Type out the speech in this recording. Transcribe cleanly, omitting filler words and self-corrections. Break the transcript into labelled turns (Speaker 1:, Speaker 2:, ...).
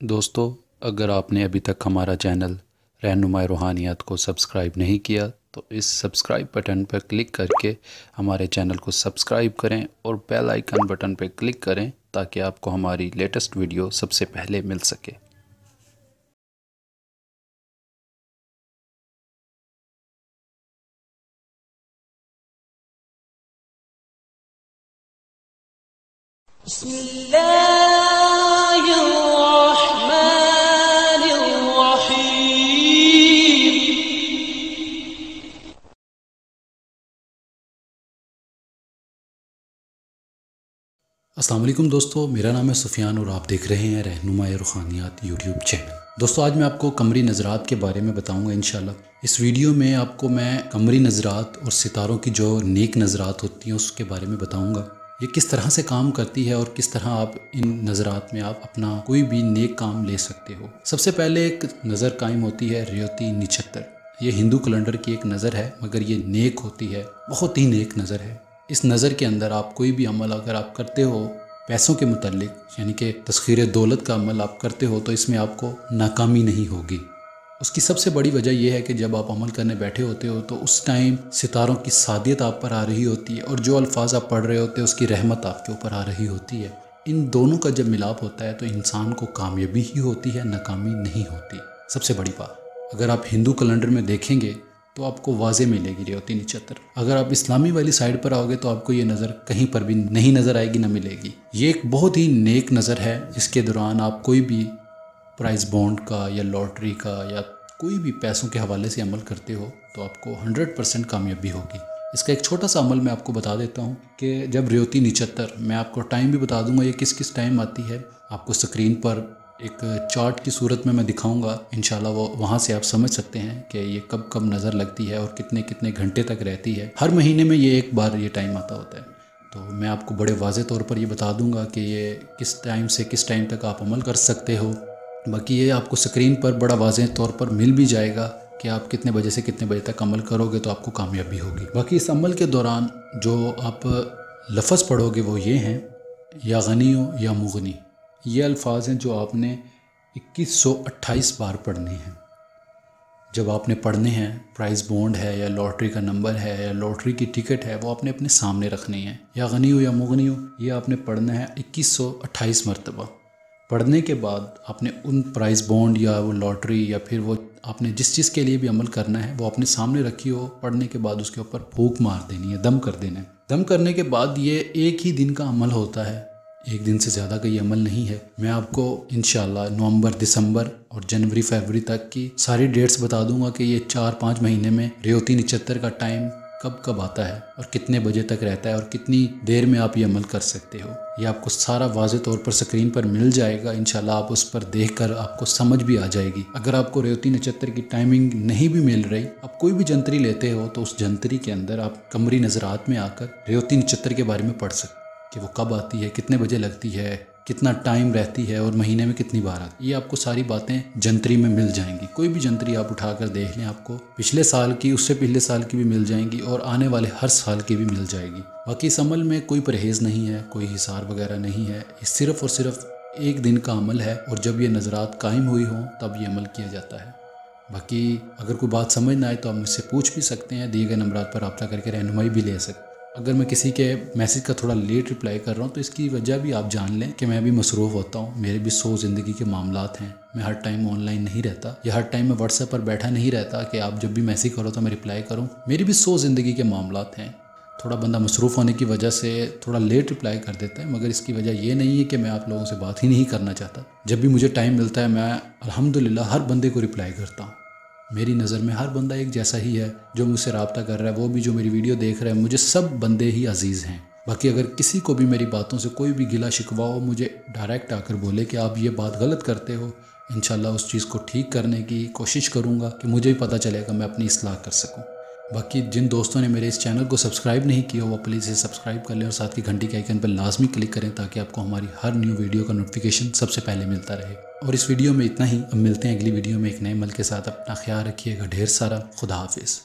Speaker 1: दोस्तों, अगर आपने अभी तक हमारा चैनल रहनुमाए रूहानियत को सब्सक्राइब नहीं किया तो इस सब्सक्राइब बटन पर क्लिक करके हमारे चैनल को सब्सक्राइब करें और बेल आइकन बटन पर क्लिक करें ताकि आपको हमारी लेटेस्ट वीडियो सबसे पहले मिल सके। अस्सलाम वालेकुम दोस्तों, मेरा नाम है सुफियान और आप देख रहे हैं रहनुमाए रूहानियत यूट्यूब चैनल। दोस्तों, आज मैं आपको कमरी नज़रात के बारे में बताऊंगा इंशाल्लाह। इस वीडियो में आपको मैं कमरी नज़रात और सितारों की जो नेक नज़रात होती हैं उसके बारे में बताऊंगा। ये किस तरह से काम करती है और किस तरह आप इन नज़रात में आप अपना कोई भी नेक काम ले सकते हो। सबसे पहले एक नज़र कायम होती है रेवती निचत्तर। ये हिंदू कैलेंडर की एक नज़र है, मगर ये नेक होती है, बहुत ही नेक नज़र है। इस नज़र के अंदर आप कोई भी अमल अगर आप करते हो पैसों के मुतल्लिक, यानी कि तस्खीर दौलत का अमल आप करते हो, तो इसमें आपको नाकामी नहीं होगी। उसकी सबसे बड़ी वजह यह है कि जब आप अमल करने बैठे होते हो तो उस टाइम सितारों की सादियत आप पर आ रही होती है और जो अल्फाज आप पढ़ रहे होते हैं उसकी रहमत आपके ऊपर आ रही होती है। इन दोनों का जब मिलाप होता है तो इंसान को कामयाबी ही होती है, नाकामी नहीं होती। सबसे बड़ी बात, अगर आप हिंदू कैलेंडर में देखेंगे तो आपको वाज़े मिलेगी रेवती निचत्तर। अगर आप इस्लामी वाली साइड पर आओगे तो आपको ये नज़र कहीं पर भी नहीं नज़र आएगी, ना मिलेगी। ये एक बहुत ही नेक नज़र है जिसके दौरान आप कोई भी प्राइज़ बॉन्ड का या लॉटरी का या कोई भी पैसों के हवाले से अमल करते हो तो आपको 100% कामयाबी होगी। इसका एक छोटा सा अमल मैं आपको बता देता हूँ कि जब रेवती निचत्तर, मैं आपको टाइम भी बता दूँगा ये किस किस टाइम आती है, आपको स्क्रीन पर एक चार्ट की सूरत में मैं दिखाऊंगा इंशाल्लाह। वो वहाँ से आप समझ सकते हैं कि ये कब कब नज़र लगती है और कितने कितने घंटे तक रहती है। हर महीने में ये एक बार ये टाइम आता होता है। तो मैं आपको बड़े वाज़े तौर पर ये बता दूंगा कि ये किस टाइम से किस टाइम तक आप अमल कर सकते हो। बाकी ये आपको स्क्रीन पर बड़ा वाज़े तौर पर मिल भी जाएगा कि आप कितने बजे से कितने बजे तक अमल करोगे तो आपको कामयाबी होगी। बाकी इस अमल के दौरान जो आप लफ्ज़ पढ़ोगे वो ये हैं, या गनी हो या मुगनी। ये अल्फाज हैं जो आपने 2128 बार पढ़ने हैं। जब आपने पढ़ने हैं, प्राइज़ बॉन्ड है या लॉटरी का नंबर है या लॉटरी की टिकट है, वो आपने अपने सामने रखनी है। या गनी हो या मुगनी हो, ये आपने पढ़ना है 2128 मरतबा। पढ़ने के बाद आपने उन प्राइज़ बॉन्ड या वो लॉटरी या फिर वो आपने जिस चीज़ के लिए भी अमल करना है वो अपने सामने रखी हो। पढ़ने के बाद उसके ऊपर फूंक मार देनी है, दम कर देना है। दम करने के बाद ये एक ही दिन का अमल होता है, एक दिन से ज़्यादा का ये अमल नहीं है। मैं आपको इंशाल्लाह नवंबर, दिसंबर और जनवरी, फरवरी तक की सारी डेट्स बता दूंगा कि ये 4-5 महीने में रेवती निचत्तर का टाइम कब कब आता है और कितने बजे तक रहता है और कितनी देर में आप ये अमल कर सकते हो। ये आपको सारा वाज़े तौर पर स्क्रीन पर मिल जाएगा इंशाल्लाह। आप उस पर देखकर आपको समझ भी आ जाएगी। अगर आपको रेवती निचत्तर की टाइमिंग नहीं भी मिल रही, आप कोई भी जंतरी लेते हो तो उस जंतरी के अंदर आप कमरी नज़रात में आकर रेवती निचत्तर के बारे में पढ़ सकते कि वो कब आती है, कितने बजे लगती है, कितना टाइम रहती है और महीने में कितनी बार आती है। ये आपको सारी बातें जंतरी में मिल जाएंगी। कोई भी जंतरी आप उठाकर देख लें, आपको पिछले साल की, उससे पिछले साल की भी मिल जाएंगी और आने वाले हर साल की भी मिल जाएगी। बाकी इस अमल में कोई परहेज़ नहीं है, कोई हिसार वगैरह नहीं है। ये सिर्फ़ और सिर्फ एक दिन का अमल है और जब ये नज़रात कायम हुई हों तब ये अमल किया जाता है। बाकी अगर कोई बात समझ ना आए तो आप मुझसे पूछ भी सकते हैं, दिए गए नंबरात पर रब्ता करके रहनुमाई भी ले सकते हैं। अगर मैं किसी के मैसेज का थोड़ा लेट रिप्लाई कर रहा हूँ तो इसकी वजह भी आप जान लें कि मैं अभी मसरूफ़ होता हूँ, मेरे भी 100 ज़िंदगी के मामलात हैं। मैं हर टाइम ऑनलाइन नहीं रहता या हर टाइम मैं व्हाट्सएप पर बैठा नहीं रहता कि आप जब भी मैसेज करो तो मैं रिप्लाई करूँ। मेरी भी 100 ज़िंदगी के मामलात हैं। थोड़ा बंदा मसरूफ़ होने की वजह से थोड़ा लेट रिप्लाई कर देता है, मगर इसकी वजह ये नहीं है कि मैं आप लोगों से बात ही नहीं करना चाहता। जब भी मुझे टाइम मिलता है मैं अल्हम्दुलिल्लाह हर बंदे को रिप्लाई करता हूँ। मेरी नज़र में हर बंदा एक जैसा ही है। जो मुझसे रब्ता कर रहा है, वो भी जो मेरी वीडियो देख रहा है, मुझे सब बंदे ही अजीज़ हैं। बाकी अगर किसी को भी मेरी बातों से कोई भी गिला शिकवा हो, मुझे डायरेक्ट आकर बोले कि आप ये बात गलत करते हो, इंशाल्लाह उस चीज़ को ठीक करने की कोशिश करूँगा कि मुझे भी पता चलेगा, मैं अपनी इस्लाह कर सकूँ। बाकी जिन दोस्तों ने मेरे इस चैनल को सब्सक्राइब नहीं किया वो प्लीज़ इसे सब्सक्राइब कर लें और साथ ही घंटी के आइकन पर लाजमी क्लिक करें ताकि आपको हमारी हर न्यू वीडियो का नोटिफिकेशन सबसे पहले मिलता रहे। और इस वीडियो में इतना ही। अब मिलते हैं अगली वीडियो में एक नए अमल के साथ। अपना ख्याल रखिएगा ढेर सारा। खुदा हाफिज़।